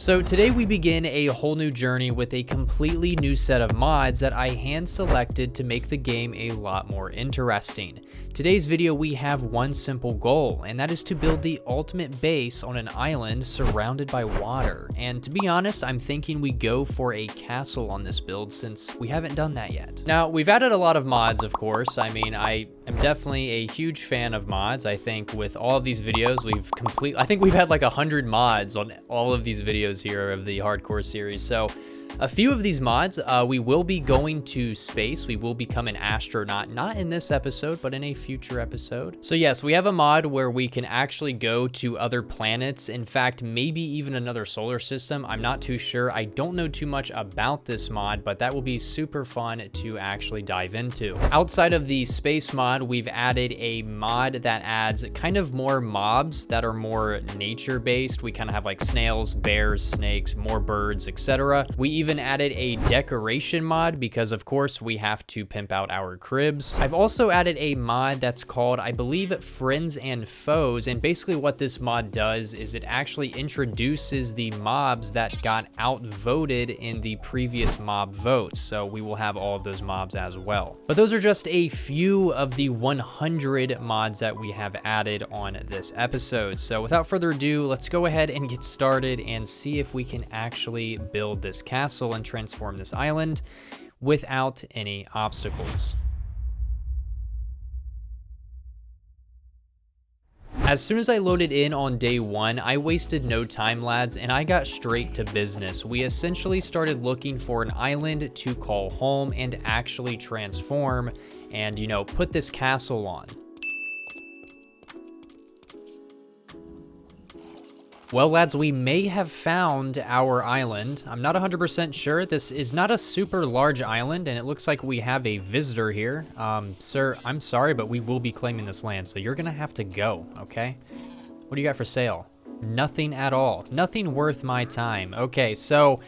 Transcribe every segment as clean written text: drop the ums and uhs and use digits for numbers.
So today we begin a whole new journey with a completely new set of mods that I hand selected to make the game a lot more interesting. Today's video we have one simple goal, and that is to build the ultimate base on an island surrounded by water. And to be honest, I'm thinking we go for a castle on this build since we haven't done that yet. Now, we've added a lot of mods, of course. I mean, I am definitely a huge fan of mods. I think with all of these videos, I think we've had like 100 mods on all of these videos here of the hardcore series. So a few of these mods, we will be going to space. We will become an astronaut, not in this episode, but in a future episode. So yes, we have a mod where we can actually go to other planets. In fact, maybe even another solar system. I'm not too sure. I don't know too much about this mod, but that will be super fun to actually dive into. Outside of the space mod, we've added a mod that adds kind of more mobs that are more nature-based. We kind of have like snails, bears, snakes, more birds, etc. We even added a decoration mod because of course we have to pimp out our cribs. I've also added a mod that's called, I believe, Friends and Foes, and basically what this mod does is it actually introduces the mobs that got outvoted in the previous mob votes, so we will have all of those mobs as well. But those are just a few of the 100 mods that we have added on this episode. So without further ado, let's go ahead and get started and see if we can actually build this castle and transform this island without any obstacles. As soon as I loaded in on day one, I wasted no time, lads, and I got straight to business. We essentially started looking for an island to call home and actually transform and, you know, put this castle on. Well, lads, we may have found our island. I'm not 100% sure. This is not a super large island, and it looks like we have a visitor here. Sir, I'm sorry, but we will be claiming this land, so you're gonna have to go, okay? What do you got for sale? Nothing at all. Nothing worth my time. Okay, so,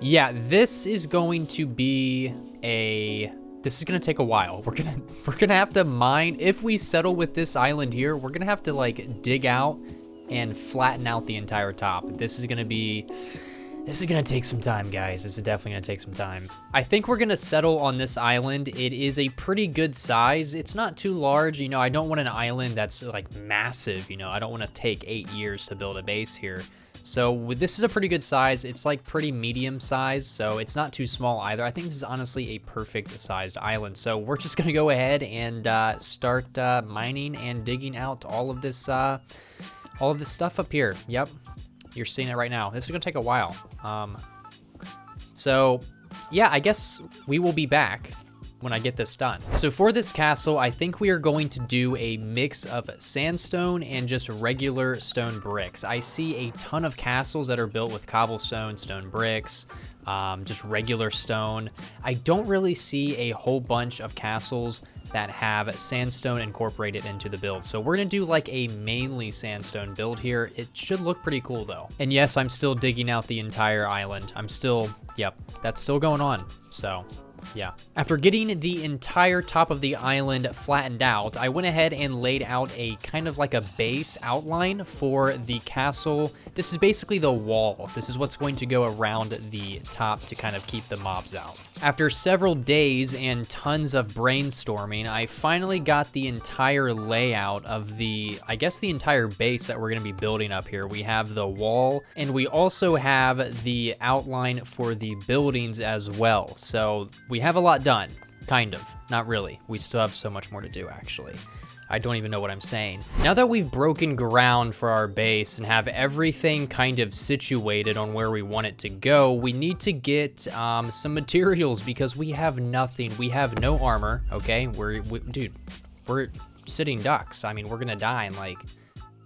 yeah, this is going to be this is gonna take a while. We're gonna have to mine. If we settle with this island here, we're gonna have to, like, dig out and flatten out the entire top. This is gonna take some time, guys. This is definitely gonna take some time. I think we're gonna settle on this island. It is a pretty good size. It's not too large. You know, I don't want an island that's like massive. You know, I don't want to take 8 years to build a base here. So this is a pretty good size. It's like pretty medium size, so it's not too small either. I think this is honestly a perfect sized island. So we're just gonna go ahead and start mining and digging out all of this stuff up here. Yep, you're seeing it right now. This is gonna take a while. So yeah, I guess we will be back when I get this done. So for this castle, I think we are going to do a mix of sandstone and just regular stone bricks. I see a ton of castles that are built with cobblestone, stone bricks, just regular stone. I don't really see a whole bunch of castles that have sandstone incorporated into the build. So we're gonna do like a mainly sandstone build here. It should look pretty cool though. And yes, I'm still digging out the entire island. Yep, that's still going on, so. Yeah. After getting the entire top of the island flattened out, I went ahead and laid out a kind of like a base outline for the castle. This is basically the wall. This is what's going to go around the top to kind of keep the mobs out. After several days and tons of brainstorming, I finally got the entire layout of I guess the entire base that we're going to be building up here. We have the wall, and we also have the outline for the buildings as well. So we have a lot done, kind of. Not really. We still have so much more to do, actually. I don't even know what I'm saying. Now that we've broken ground for our base and have everything kind of situated on where we want it to go, we need to get some materials because we have nothing. We have no armor, okay? Dude, we're sitting ducks. I mean, we're gonna die in like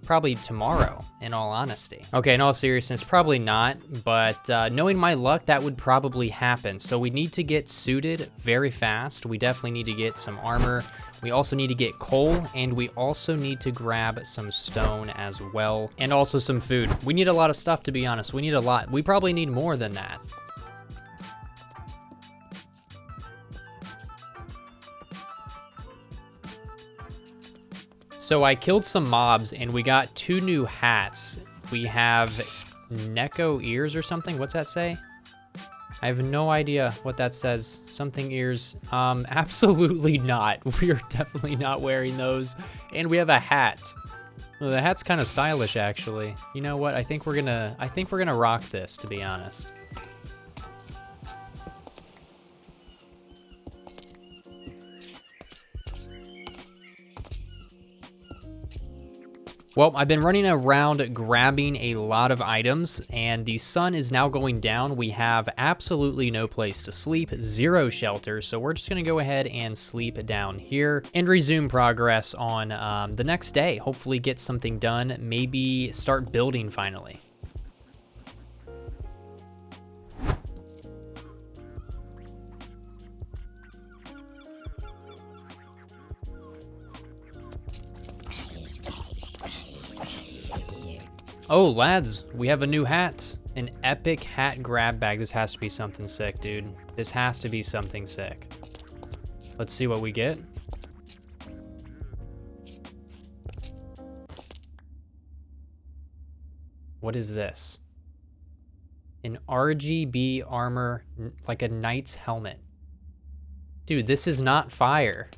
probably tomorrow, in all honesty. Okay, in all seriousness, probably not, but knowing my luck, that would probably happen. So we need to get suited very fast. We definitely need to get some armor. We also need to get coal, and we also need to grab some stone as well, and also some food. We need a lot of stuff, to be honest. We need a lot. We probably need more than that. So I killed some mobs, and we got 2 new hats. We have Neko ears or something. What's that say? I have no idea what that says. Something ears. Absolutely not. We are definitely not wearing those. And we have a hat. Well, the hat's kind of stylish, actually. You know what? I think we're gonna rock this, to be honest. Well, I've been running around grabbing a lot of items, and the sun is now going down. We have absolutely no place to sleep, 0 shelter, so we're just gonna go ahead and sleep down here and resume progress on the next day. Hopefully get something done, maybe start building finally. Oh, lads, we have a new hat. An epic hat grab bag. This has to be something sick, dude. This has to be something sick. Let's see what we get. What is this? An RGB armor, like a knight's helmet. Dude, this is not fire.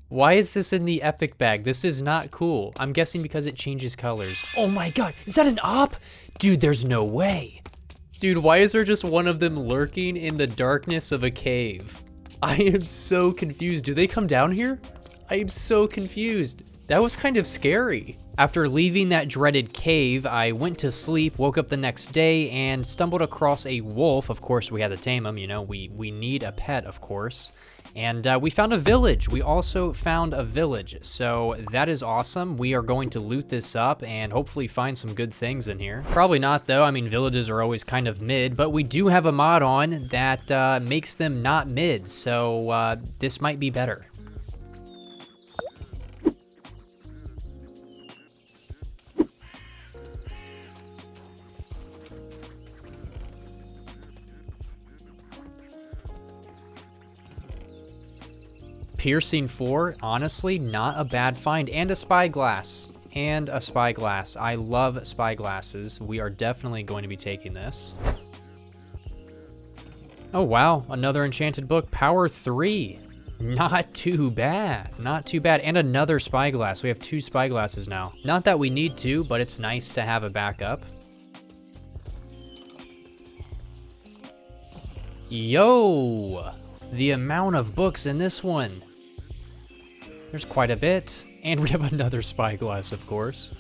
Why is this in the epic bag? This is not cool. I'm guessing because it changes colors. Oh my god, is that an op? Dude, there's no way. Dude, why is there just one of them lurking in the darkness of a cave? I am so confused. Do they come down here? I am so confused. That was kind of scary. After leaving that dreaded cave, I went to sleep, woke up the next day, and stumbled across a wolf. Of course, we had to tame him, you know, we need a pet, of course. And we found a village. We also found a village, so that is awesome. We are going to loot this up and hopefully find some good things in here. Probably not, though. I mean, villages are always kind of mid, but we do have a mod on that makes them not mid, so this might be better. Piercing 4, honestly, not a bad find. And a spyglass. And a spyglass. I love spyglasses. We are definitely going to be taking this. Oh, wow. Another enchanted book. Power 3. Not too bad. Not too bad. And another spyglass. We have 2 spyglasses now. Not that we need to, but it's nice to have a backup. Yo! The amount of books in this one. There's quite a bit. And we have another spyglass, of course.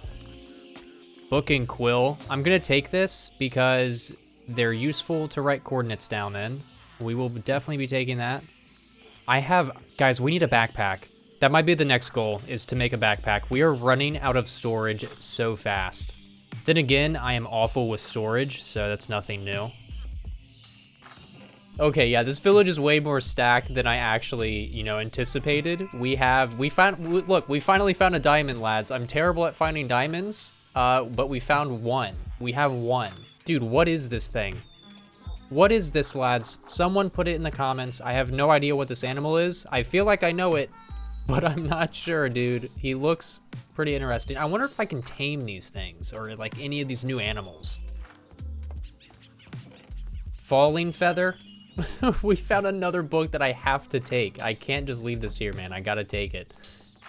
Book and quill. I'm gonna take this because they're useful to write coordinates down in. We will definitely be taking that. Guys, we need a backpack. That might be the next goal, is to make a backpack. We are running out of storage so fast. Then again, I am awful with storage, so that's nothing new. Okay, yeah, this village is way more stacked than I actually, you know, anticipated. Look, we finally found a diamond, lads. I'm terrible at finding diamonds, but we found one. We have one. Dude, what is this thing? What is this, lads? Someone put it in the comments. I have no idea what this animal is. I feel like I know it, but I'm not sure, dude. He looks pretty interesting. I wonder if I can tame these things or like any of these new animals. Falling feather. We found another book that I have to take. I can't just leave this here, man. I gotta take it.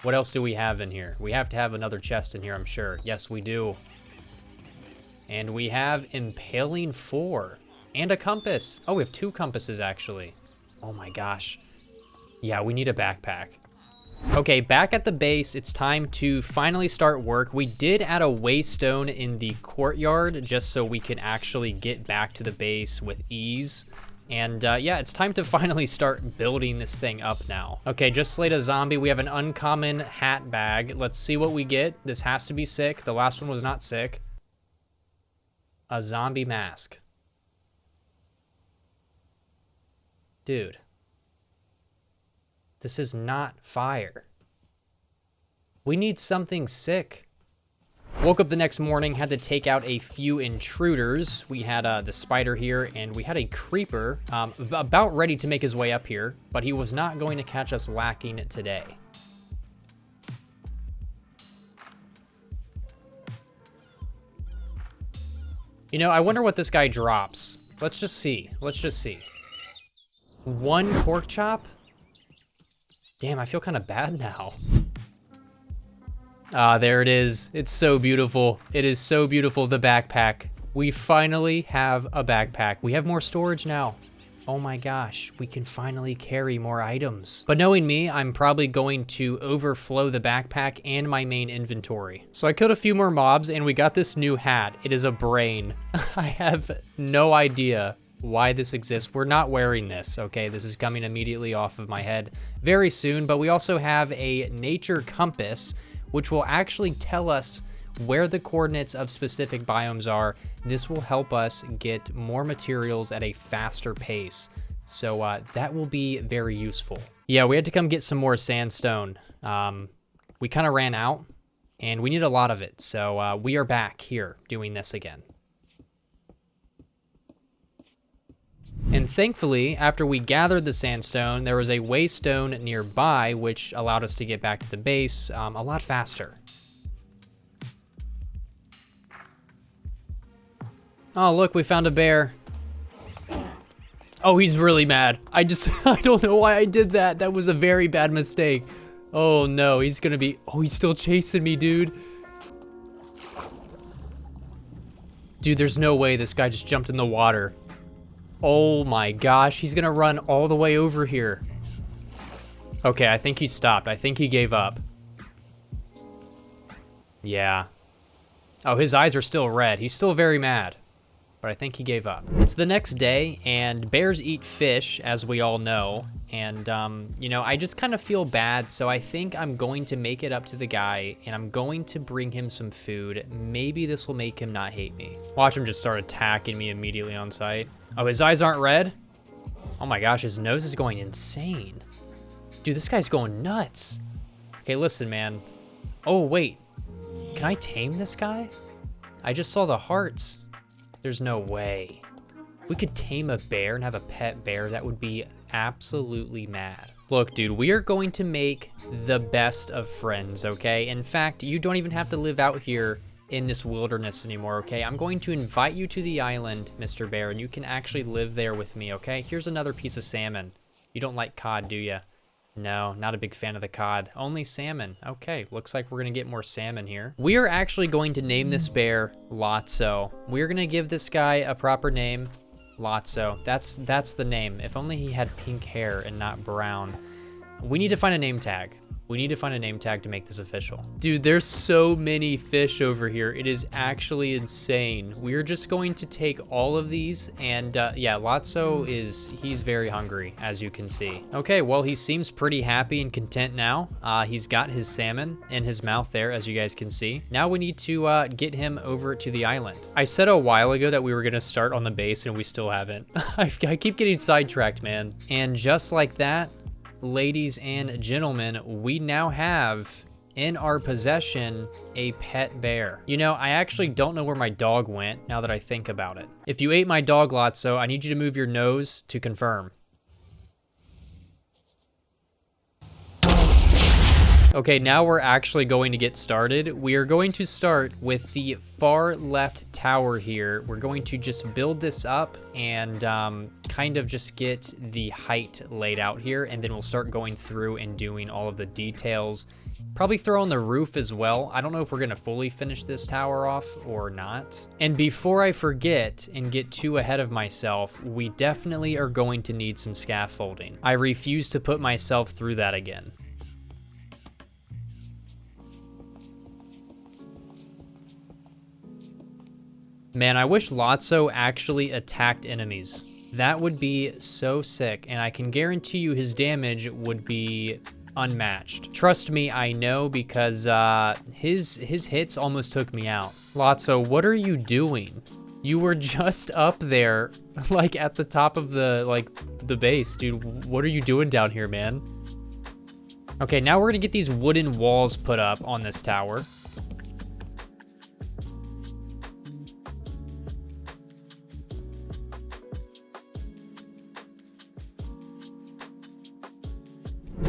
What else do we have in here? We have to have another chest in here, I'm sure. Yes, we do. And we have Impaling 4 and a compass. Oh, we have 2 compasses, actually. Oh my gosh. Yeah, we need a backpack. Okay, back at the base, it's time to finally start work. We did add a waystone in the courtyard just so we can actually get back to the base with ease. And yeah, it's time to finally start building this thing up now. Okay, just slayed a zombie. We have an uncommon hat bag. Let's see what we get. This has to be sick. The last one was not sick. A zombie mask. Dude. This is not fire. We need something sick. Woke up the next morning, had to take out a few intruders. We had the spider here, and we had a creeper about ready to make his way up here, but he was not going to catch us lacking today. You know, I wonder what this guy drops. Let's just see. Let's just see. 1 pork chop? Damn, I feel kind of bad now. Ah, there it is. It's so beautiful. It is so beautiful, the backpack. We finally have a backpack. We have more storage now. Oh my gosh, we can finally carry more items. But knowing me, I'm probably going to overflow the backpack and my main inventory. So I killed a few more mobs and we got this new hat. It is a brain. I have no idea why this exists. We're not wearing this, okay? This is coming immediately off of my head very soon, but we also have a nature compass, which will actually tell us where the coordinates of specific biomes are. This will help us get more materials at a faster pace. So that will be very useful. Yeah, we had to come get some more sandstone. We kind of ran out and we need a lot of it. So we are back here doing this again. And thankfully, after we gathered the sandstone, there was a waystone nearby, which allowed us to get back to the base a lot faster. Oh, look, we found a bear. Oh, he's really mad. I don't know why I did that. That was a very bad mistake. Oh no, he's gonna be, oh, he's still chasing me, dude. Dude, there's no way this guy just jumped in the water. Oh my gosh, he's gonna run all the way over here. Okay, I think he stopped. I think he gave up. Yeah. Oh, his eyes are still red. He's still very mad. But I think he gave up. It's the next day, and bears eat fish, as we all know. And, you know, I just kind of feel bad, so I think I'm going to make it up to the guy, and I'm going to bring him some food. Maybe this will make him not hate me. Watch him just start attacking me immediately on sight. Oh, his eyes aren't red? Oh my gosh, his nose is going insane. Dude, this guy's going nuts. Okay, listen, man. Oh, wait. Can I tame this guy? I just saw the hearts. There's no way. We could tame a bear and have a pet bear. That would be absolutely mad. Look, dude, we are going to make the best of friends, okay? In fact, you don't even have to live out here in this wilderness anymore, okay? I'm going to invite you to the island, Mr. Bear, and you can actually live there with me, okay? Here's another piece of salmon. You don't like cod, do you? No, not a big fan of the cod. Only salmon. Okay, looks like we're gonna get more salmon here. We are actually going to name this bear Lotso. We're gonna give this guy a proper name, Lotso. That's the name. If only he had pink hair and not brown. We need to find a name tag. We need to find a name tag to make this official. Dude, there's so many fish over here. It is actually insane. We're just going to take all of these and yeah, Lotso he's very hungry, as you can see. Okay, well, he seems pretty happy and content now. He's got his salmon in his mouth there, as you guys can see. Now we need to get him over to the island. I said a while ago that we were gonna start on the base and we still haven't. I keep getting sidetracked, man. And just like that, ladies and gentlemen, we now have in our possession a pet bear. You know, I actually don't know where my dog went now that I think about it. If you ate my dog, Lotso, I need you to move your nose to confirm. Okay, now we're actually going to get started. We are going to start with the far left tower here. We're going to just build this up and kind of just get the height laid out here, and then we'll start going through and doing all of the details. Probably throw on the roof as well. I don't know if we're gonna fully finish this tower off or not. And before I forget and get too ahead of myself, we definitely are going to need some scaffolding. I refuse to put myself through that again. Man, I wish Lotso actually attacked enemies. That would be so sick, and I can guarantee you his damage would be unmatched. Trust me, I know, because his hits almost took me out. Lotso, what are you doing? You were just up there, like at the top of the base, dude. What are you doing down here, man? Okay, now we're gonna get these wooden walls put up on this tower.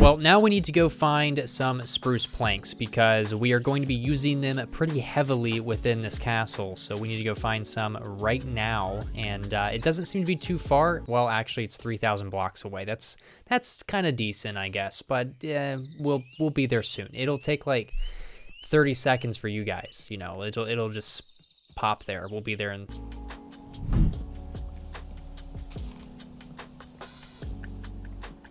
Well, now we need to go find some spruce planks because we are going to be using them pretty heavily within this castle. So we need to go find some right now. And it doesn't seem to be too far. Well, actually, it's 3,000 blocks away. That's kind of decent, I guess. But we'll be there soon. It'll take like 30 seconds for you guys. You know, it'll just pop there. We'll be there in...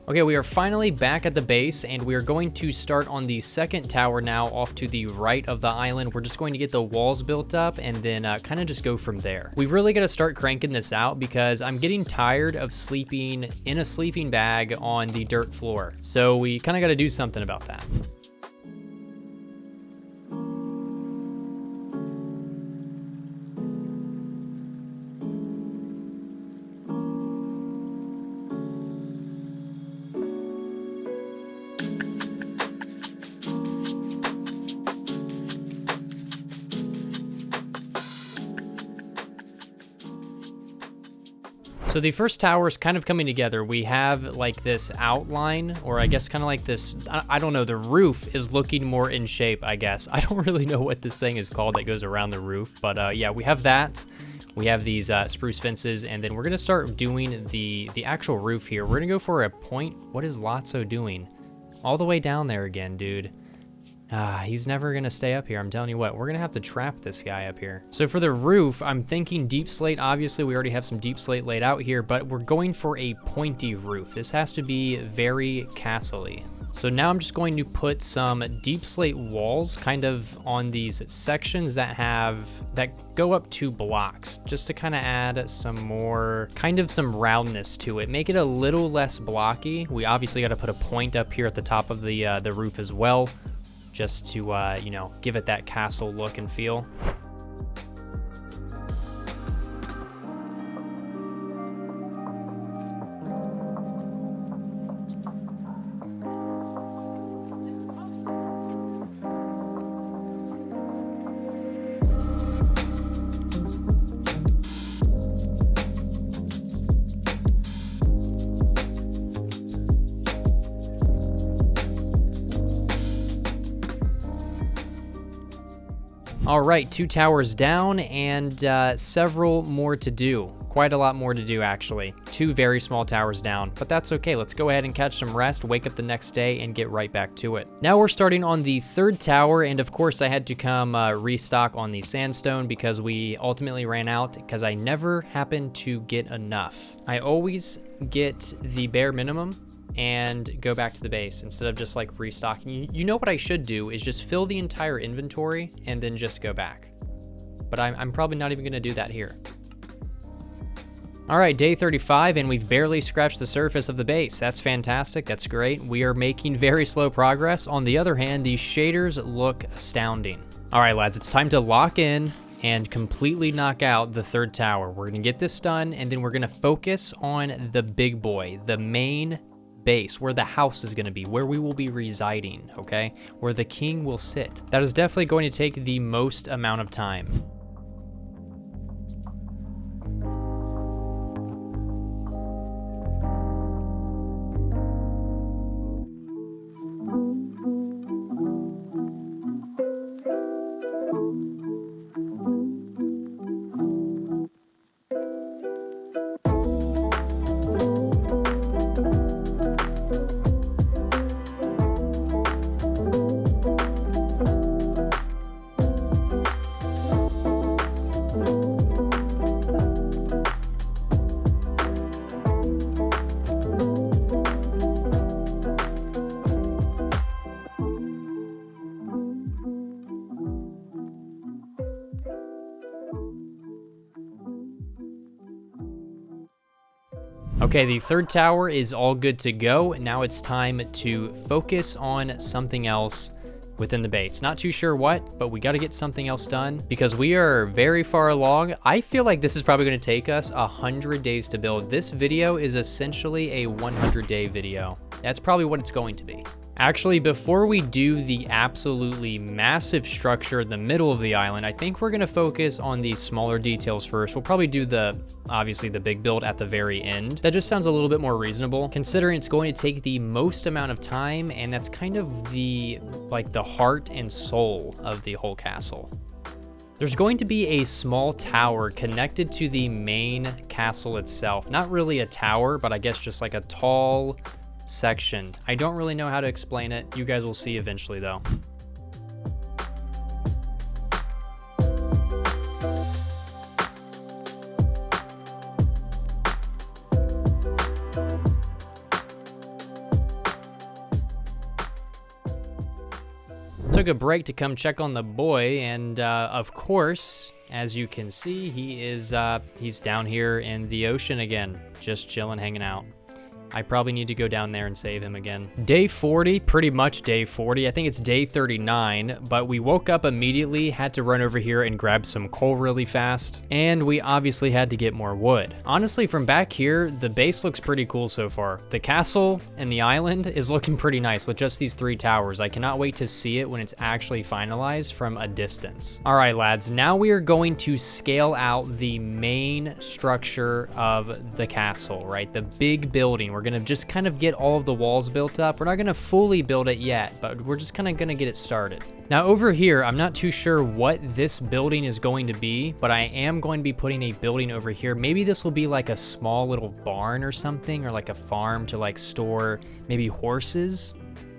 Okay, we are finally back at the base, and we are going to start on the second tower now off to the right of the island. We're just going to get the walls built up and then kind of just go from there. We really got to start cranking this out because I'm getting tired of sleeping in a sleeping bag on the dirt floor. So we kind of got to do something about that. So the first tower is kind of coming together. We have like this outline, or I guess kind of like this, I don't know, the roof is looking more in shape, I guess. I don't really know what this thing is called that goes around the roof, but yeah, we have that. We have these spruce fences, and then we're gonna start doing the actual roof here. We're gonna go for a point. What is Lotso doing? All the way down there again, dude. He's never gonna stay up here. I'm telling you what, we're gonna have to trap this guy up here. So for the roof, I'm thinking deep slate. Obviously, we already have some deep slate laid out here, but we're going for a pointy roof. This has to be very castle-y. So now I'm just going to put some deep slate walls kind of on these sections that go up 2 blocks, just to kind of add some more, kind of some roundness to it. Make it a little less blocky. We obviously got to put a point up here at the top of the roof as well, just to, you know, give it that castle look and feel. All right, 2 towers down and several more to do. Quite a lot more to do, actually. 2 very small towers down, but that's okay. Let's go ahead and catch some rest, wake up the next day, and get right back to it. Now we're starting on the 3rd tower, and of course I had to come restock on the sandstone because we ultimately ran out because I never happened to get enough. I always get the bare minimum and go back to the base instead of just like restocking. You know what I should do is just fill the entire inventory and then just go back. But I'm probably not even gonna do that here. All right, day 35, and we've barely scratched the surface of the base. That's fantastic, that's great. We are making very slow progress. On the other hand, these shaders look astounding. All right, lads, it's time to lock in and completely knock out the 3rd tower. We're gonna get this done, and then we're gonna focus on the big boy, the main base, where the house is going to be, where we will be residing, okay? Where the king will sit. That is definitely going to take the most amount of time. Okay, the 3rd tower is all good to go. Now it's time to focus on something else within the base. Not too sure what, but we got to get something else done because we are very far along. I feel like this is probably going to take us 100 days to build. This video is essentially a 100-day video. That's probably what it's going to be. Actually, before we do the absolutely massive structure in the middle of the island, I think we're going to focus on the smaller details first. We'll probably do the obviously the big build at the very end. That just sounds a little bit more reasonable, considering it's going to take the most amount of time, and that's kind of the heart and soul of the whole castle. There's going to be a small tower connected to the main castle itself. Not really a tower, but I guess just like a tall section. I don't really know how to explain it. You guys will see eventually though. Took a break to come check on the boy, and of course, as you can see, he's down here in the ocean again, just chilling, hanging out. I probably need to go down there and save him again. Day 40, pretty much day 40. I think it's day 39, but we woke up immediately, had to run over here and grab some coal really fast, and we obviously had to get more wood. Honestly, from back here, the base looks pretty cool so far. The castle and the island is looking pretty nice with just these 3 towers. I cannot wait to see it when it's actually finalized from a distance. All right, lads, now we are going to scale out the main structure of the castle, right? The big building. We're gonna just kind of get all of the walls built up. We're not gonna fully build it yet, but we're just kind of gonna get it started. Now over here, I'm not too sure what this building is going to be, but I am going to be putting a building over here. Maybe this will be like a small little barn or something, or like a farm to like store maybe horses.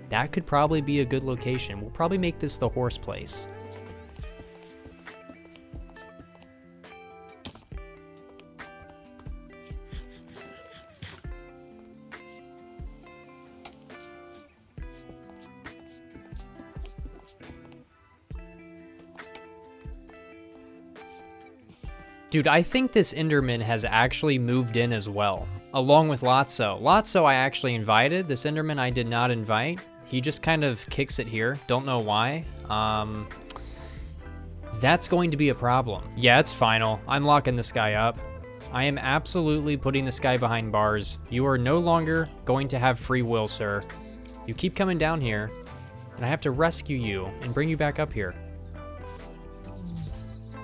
That could probably be a good location. We'll probably make this the horse place. Dude, I think this Enderman has actually moved in as well, along with Lotso. Lotso I actually invited. This Enderman I did not invite. He just kind of kicks it here. Don't know why. That's going to be a problem. Yeah, it's final. I'm locking this guy up. I am absolutely putting this guy behind bars. You are no longer going to have free will, sir. You keep coming down here, and I have to rescue you and bring you back up here.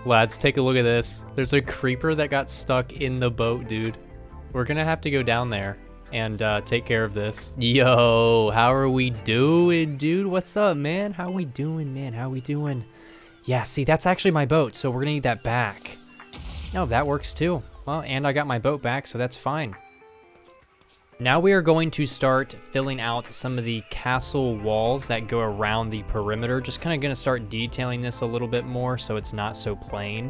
Lads, take a look at this. There's a creeper that got stuck in the boat, dude. We're gonna have to go down there and take care of this. Yo, how are we doing, dude? What's up, man? How we doing, man? How we doing? Yeah, see, that's actually my boat, so we're gonna need that back. Oh, that works too. Well, and I got my boat back, so that's fine. Now we are going to start filling out some of the castle walls that go around the perimeter. Just kind of going to start detailing this a little bit more so it's not so plain.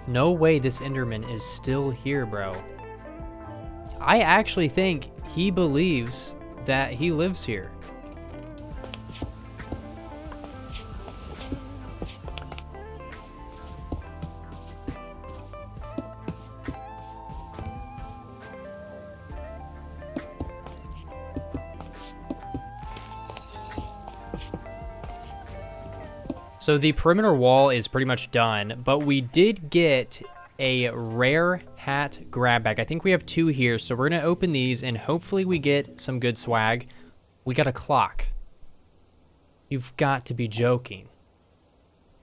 No way this Enderman is still here, bro. I actually think he believes that he lives here. So the perimeter wall is pretty much done, but we did get a rare hat grab bag. I think we have 2 here, so we're gonna open these and hopefully we get some good swag. We got a clock. You've got to be joking.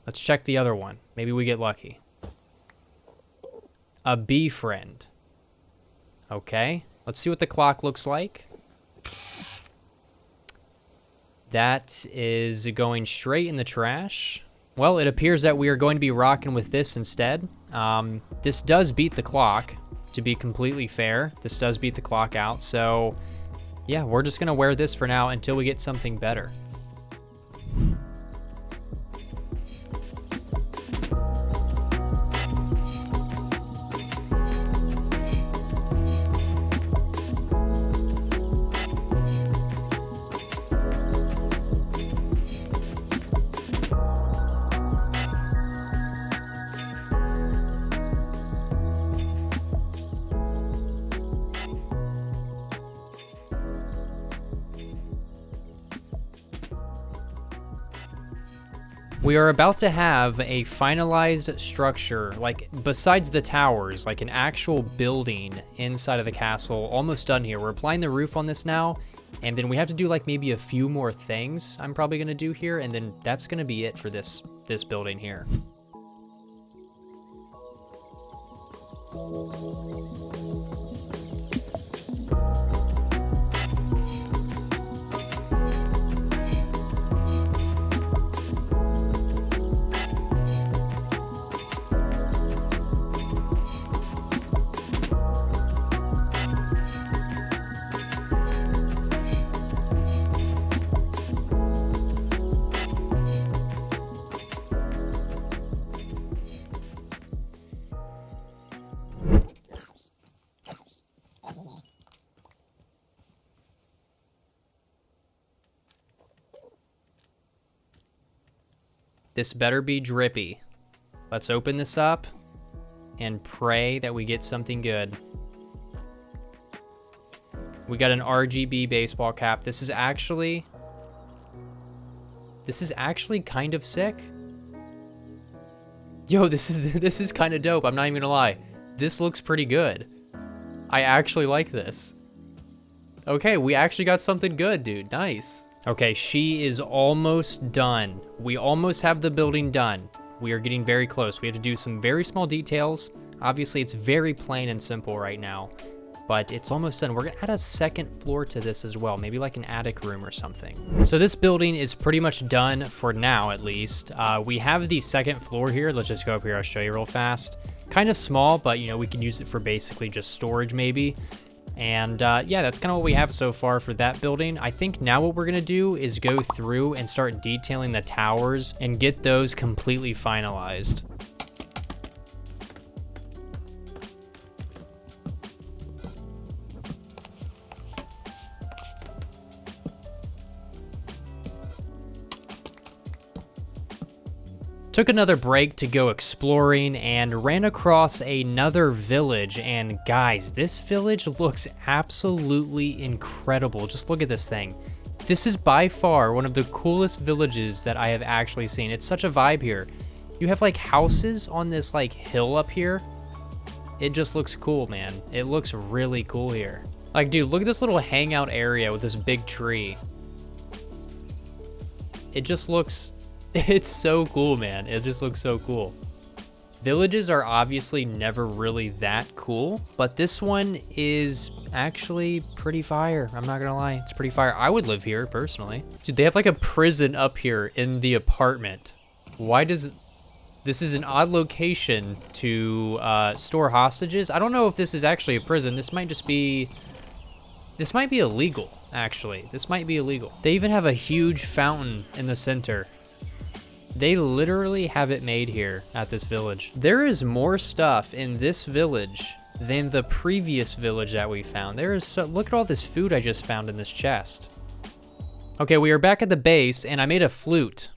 Let's check the other one. Maybe we get lucky. A bee friend. Okay, let's see what the clock looks like. That is going straight in the trash. Well, it appears that we are going to be rocking with this instead. This does beat the clock, to be completely fair. This does beat the clock out, so yeah, we're just gonna wear this for now until we get something better. We are about to have a finalized structure, like besides the towers, like an actual building inside of the castle, almost done here. We're applying the roof on this now, and then we have to do like maybe a few more things I'm probably gonna do here, and then that's gonna be it for this building here. This better be drippy. Let's open this up and pray that we get something good. We got an RGB baseball cap. This is actually kind of sick. Yo, this is kind of dope. I'm not even gonna lie. This looks pretty good. I actually like this. Okay, we actually got something good, dude. Nice. Okay, she is almost done. We almost have the building done. We are getting very close. We have to do some very small details. Obviously, it's very plain and simple right now, but it's almost done. We're gonna add a second floor to this as well, maybe like an attic room or something. So this building is pretty much done for now, at least. We have the second floor here. Let's just go up here. I'll show you real fast. Kind of small, but you know, we can use it for basically just storage maybe. And yeah, that's kind of what we have so far for that building. I think now what we're gonna do is go through and start detailing the towers and get those completely finalized. Took another break to go exploring and ran across another village, and guys, this village looks absolutely incredible. Just look at this thing. This is by far one of the coolest villages that I have actually seen. It's such a vibe here. You have like houses on this like hill up here. It just looks cool, man. It looks really cool here. Like, dude, look at this little hangout area with this big tree. It just looks... It's so cool, man. It just looks so cool. Villages are obviously never really that cool, but this one is actually pretty fire. I'm not gonna lie, it's pretty fire. I would live here personally. Dude, they have like a prison up here in the apartment. Why does... This is an odd location to store hostages. I don't know if this is actually a prison. This might just be... This might be illegal, actually. This might be illegal. They even have a huge fountain in the center. They literally have it made here at this village. There is more stuff in this village than the previous village that we found. There is so... Look at all this food I just found in this chest. Okay, we are back at the base, and I made a flute.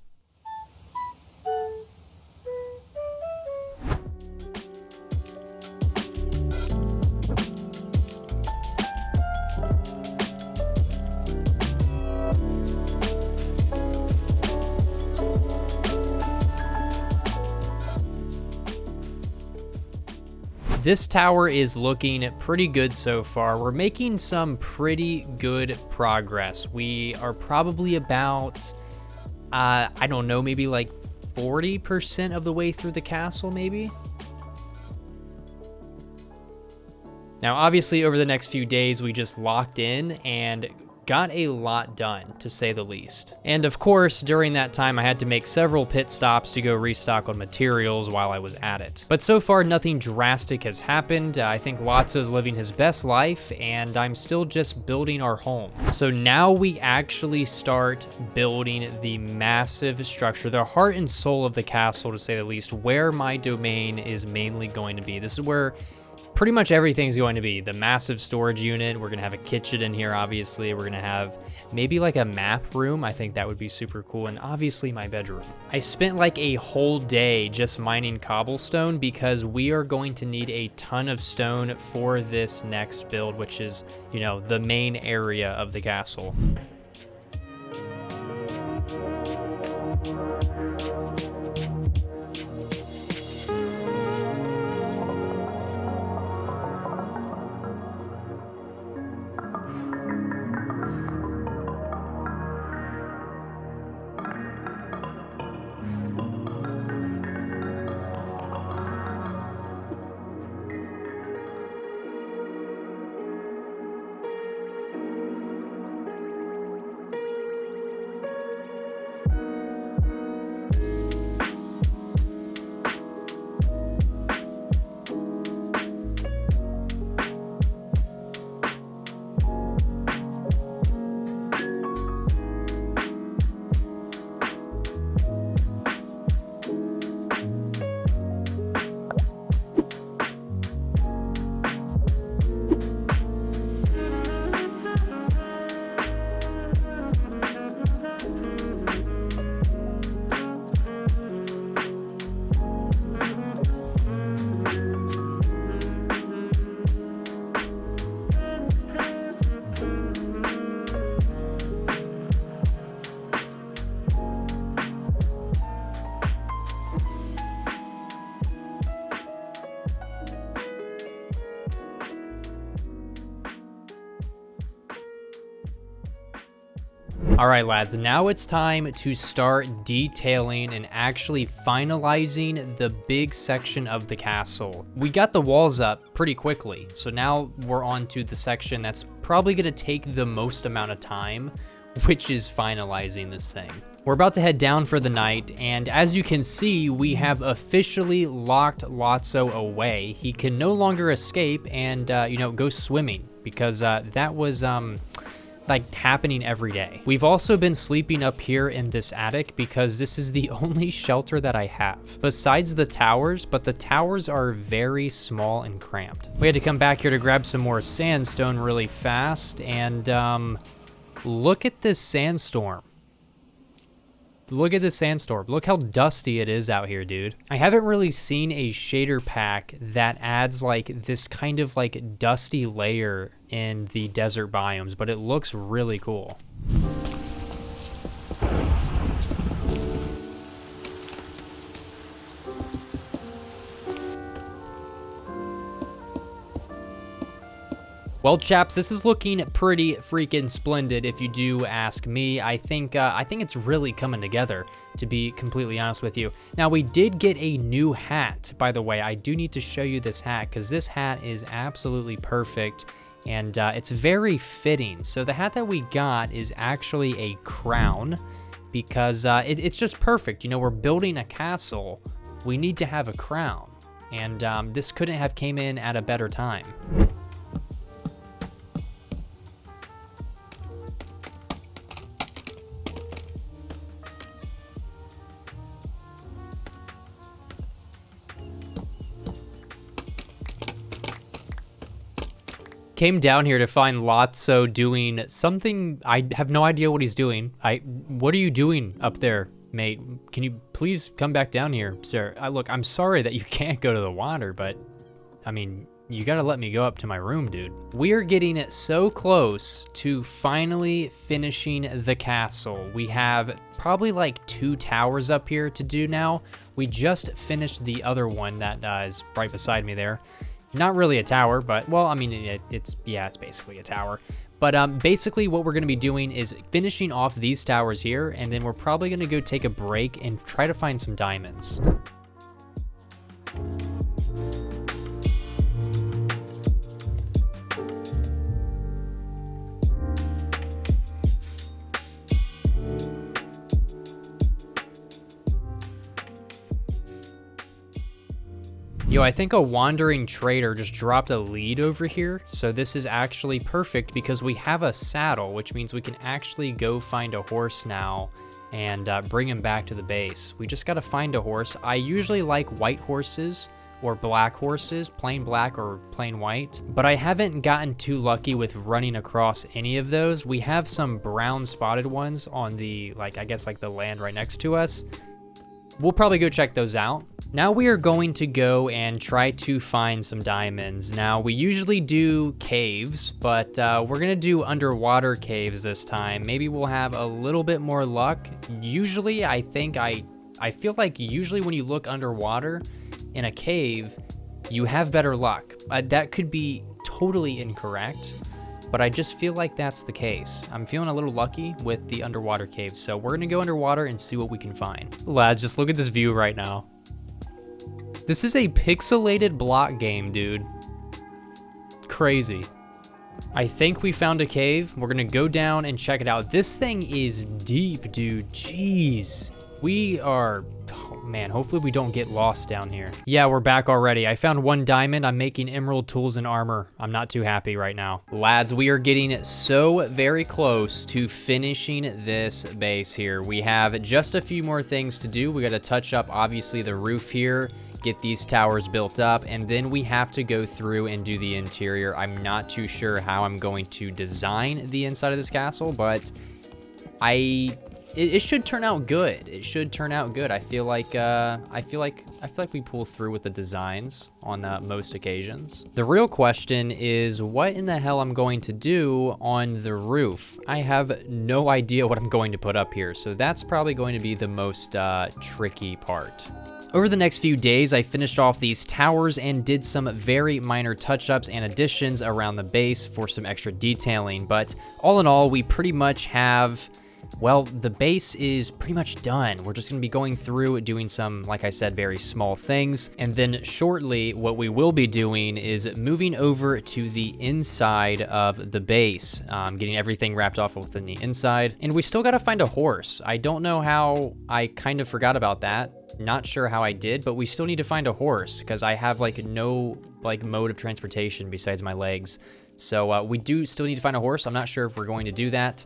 This tower is looking pretty good so far. We're making some pretty good progress. We are probably about, I don't know, maybe like 40% of the way through the castle, maybe? Now, obviously, over the next few days, we just locked in and got a lot done, to say the least. And of course, during that time, I had to make several pit stops to go restock on materials while I was at it. But so far, nothing drastic has happened. I think Lotso's living his best life, and I'm still just building our home. So now we actually start building the massive structure, the heart and soul of the castle, to say the least, where my domain is mainly going to be. This is where pretty much everything's going to be. The massive storage unit. We're gonna have a kitchen in here, obviously. We're gonna have maybe like a map room. I think that would be super cool. And obviously my bedroom. I spent like a whole day just mining cobblestone because we are going to need a ton of stone for this next build, which is, you know, the main area of the castle. All right, lads, now it's time to start detailing and actually finalizing the big section of the castle. We got the walls up pretty quickly, so now we're on to the section that's probably gonna take the most amount of time, which is finalizing this thing. We're about to head down for the night, and as you can see, we have officially locked Lotso away. He can no longer escape and, go swimming, because that was, like happening every day. We've also been sleeping up here in this attic because this is the only shelter that I have besides the towers, but the towers are very small and cramped. We had to come back here to grab some more sandstone really fast, and look at this sandstorm. Look at this sandstorm. Look how dusty it is out here, dude. I haven't really seen a shader pack that adds like this kind of like dusty layer in the desert biomes, but it looks really cool. Well, chaps, this is looking pretty freaking splendid if you do ask me. I think it's really coming together, to be completely honest with you. Now, we did get a new hat, by the way. I do need to show you this hat because this hat is absolutely perfect and it's very fitting. So the hat that we got is actually a crown because it's just perfect. You know, we're building a castle. We need to have a crown, and this couldn't have came in at a better time. Came down here to find Lotso doing something. I have no idea what he's doing. What are you doing up there, mate? Can you please come back down here, sir? Look, I'm sorry that you can't go to the water, but I mean, you gotta let me go up to my room, dude. We are getting so close to finally finishing the castle. We have probably like 2 towers up here to do now. We just finished the other one that is right beside me there. Not really a tower, but, well, I mean, it's basically a tower. But basically what we're going to be doing is finishing off these towers here, and then we're probably going to go take a break and try to find some diamonds. Yo, I think a wandering trader just dropped a lead over here. So this is actually perfect because we have a saddle, which means we can actually go find a horse now and bring him back to the base. We just got to find a horse. I usually like white horses or black horses, plain black or plain white, but I haven't gotten too lucky with running across any of those. We have some brown spotted ones on the, I guess the land right next to us. We'll probably go check those out. Now we are going to go and try to find some diamonds. Now we usually do caves, but we're gonna do underwater caves this time. Maybe we'll have a little bit more luck. Usually I feel like usually when you look underwater in a cave, you have better luck. That could be totally incorrect, but I just feel like that's the case. I'm feeling a little lucky with the underwater caves, so we're gonna go underwater and see what we can find. Lads, just look at this view right now. This is a pixelated block game, dude. Crazy. I think we found a cave. We're gonna go down and check it out. This thing is deep, dude. Jeez. We are, oh man, hopefully we don't get lost down here. Yeah, we're back already. I found 1 diamond. I'm making emerald tools and armor. I'm not too happy right now. Lads, we are getting so very close to finishing this base here. We have just a few more things to do. We got to touch up, obviously, the roof here, get these towers built up, and then we have to go through and do the interior. I'm not too sure how I'm going to design the inside of this castle, but it should turn out good. It should turn out good. I feel like we pull through with the designs on most occasions. The real question is what in the hell I'm going to do on the roof. I have no idea what I'm going to put up here, so that's probably going to be the most tricky part. Over the next few days, I finished off these towers and did some very minor touch-ups and additions around the base for some extra detailing, but all in all, we pretty much have well, the base is pretty much done. We're just going to be going through doing some, like I said, very small things. And then shortly, what we will be doing is moving over to the inside of the base, getting everything wrapped off within the inside. And we still got to find a horse. I don't know how I kind of forgot about that. Not sure how I did, but we still need to find a horse because I have like no like mode of transportation besides my legs. So we do still need to find a horse. I'm not sure if we're going to do that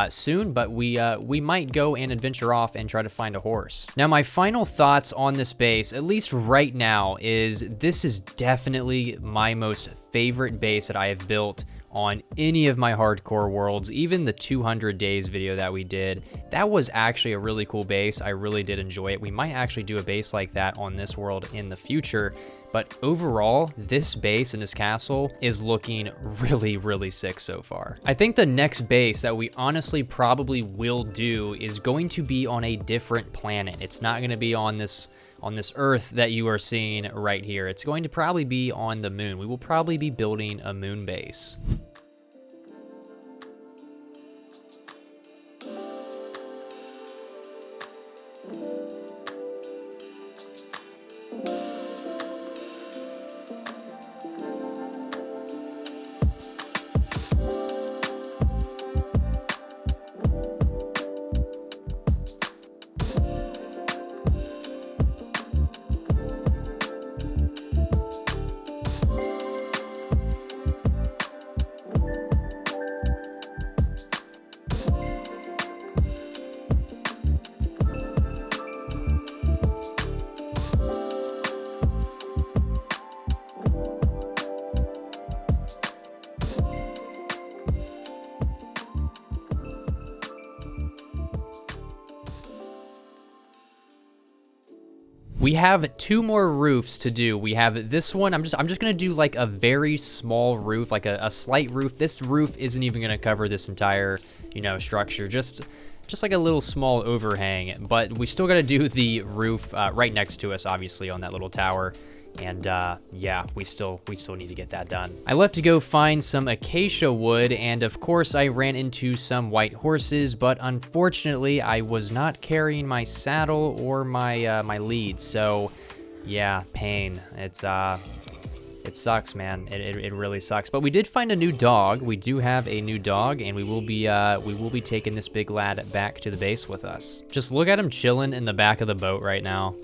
soon, but we might go and adventure off and try to find a horse. Now, my final thoughts on this base, at least right now, is this is definitely my most favorite base that I have built on any of my hardcore worlds. Even the 200 days video that we did, that was actually a really cool base. I really did enjoy it. We might actually do a base like that on this world in the future. But overall, this base and this castle is looking really, really sick so far. I think the next base that we honestly probably will do is going to be on a different planet. It's not going to be on this Earth that you are seeing right here. It's going to probably be on the moon. We will probably be building a moon base. We have 2 more roofs to do. We have this one. I'm just gonna do like a very small roof, like a slight roof. This roof isn't even gonna cover this entire, you know, structure. Just like a little small overhang. But we still gotta do the roof right next to us, obviously, on that little tower. And yeah, we still need to get that done. I left to go find some acacia wood, and of course I ran into some white horses, but unfortunately I was not carrying my saddle or my my leads. So yeah, pain. It sucks, man. It really sucks. But we did find a new dog. We do have a new dog, and we will be taking this big lad back to the base with us. Just look at him chilling in the back of the boat right now.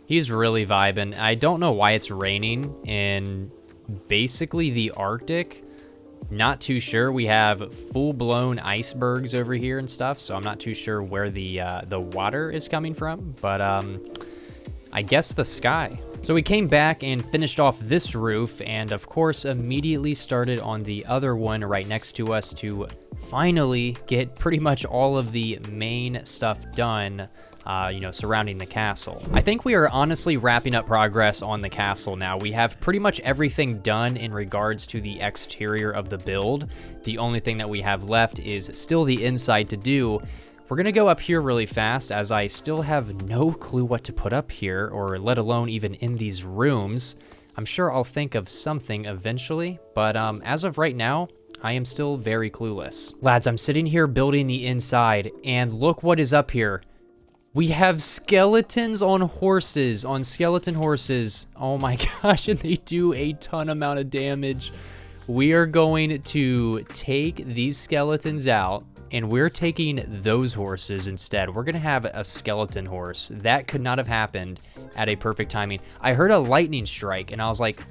He's really vibing. I don't know why it's raining in basically the Arctic. Not too sure. We have full-blown icebergs over here and stuff, so I'm not too sure where the water is coming from, but I guess the sky. So we came back and finished off this roof, and of course immediately started on the other one right next to us to finally get pretty much all of the main stuff done, you know, surrounding the castle. I think we are honestly wrapping up progress on the castle now. We have pretty much everything done in regards to the exterior of the build. The only thing that we have left is still the inside to do. We're gonna go up here really fast as I still have no clue what to put up here, or let alone even in these rooms. I'm sure I'll think of something eventually, but as of right now, I am still very clueless. Lads, I'm sitting here building the inside, and look what is up here. We have skeletons on horses, on skeleton horses. Oh my gosh, and they do a ton amount of damage. We are going to take these skeletons out, and we're taking those horses instead. We're gonna have a skeleton horse. That could not have happened at a perfect timing. I heard a lightning strike, and I was like,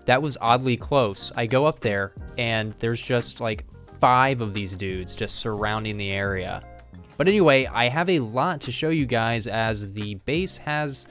that was oddly close. I go up there, and there's just like 5 of these dudes just surrounding the area. But anyway, I have a lot to show you guys as the base has,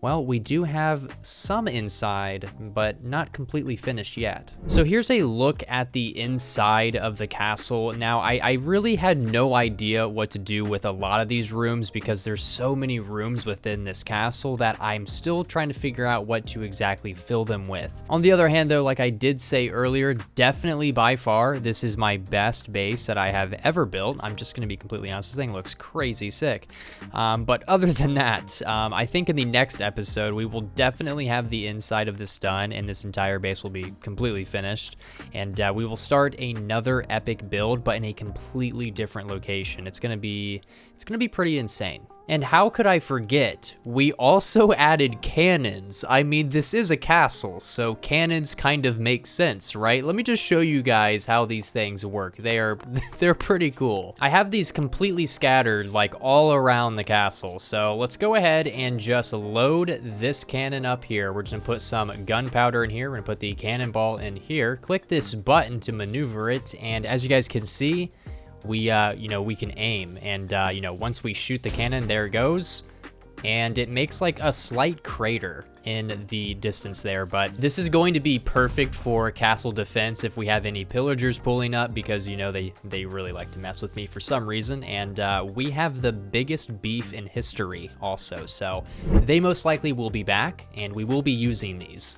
well, we do have some inside, but not completely finished yet. So here's a look at the inside of the castle. Now, I really had no idea what to do with a lot of these rooms because there's so many rooms within this castle that I'm still trying to figure out what to exactly fill them with. On the other hand, though, like I did say earlier, definitely by far, this is my best base that I have ever built. I'm just gonna be completely honest and say thing looks crazy sick. But other than that, I think in the next episode, we will definitely have the inside of this done, and this entire base will be completely finished. And we will start another epic build, but in a completely different location. It's gonna be pretty insane. And how could I forget? We also added cannons. I mean, this is a castle, so cannons kind of make sense, right? Let me just show you guys how these things work. They're pretty cool. I have these completely scattered like all around the castle. So let's go ahead and just load this cannon up here. We're just gonna put some gunpowder in here. We're gonna put the cannonball in here. Click this button to maneuver it, and as you guys can see, we can aim, and once we shoot the cannon, there it goes, and it makes like a slight crater in the distance there. But this is going to be perfect for castle defense if we have any pillagers pulling up, because they really like to mess with me for some reason, and we have the biggest beef in history also, so they most likely will be back, and we will be using these.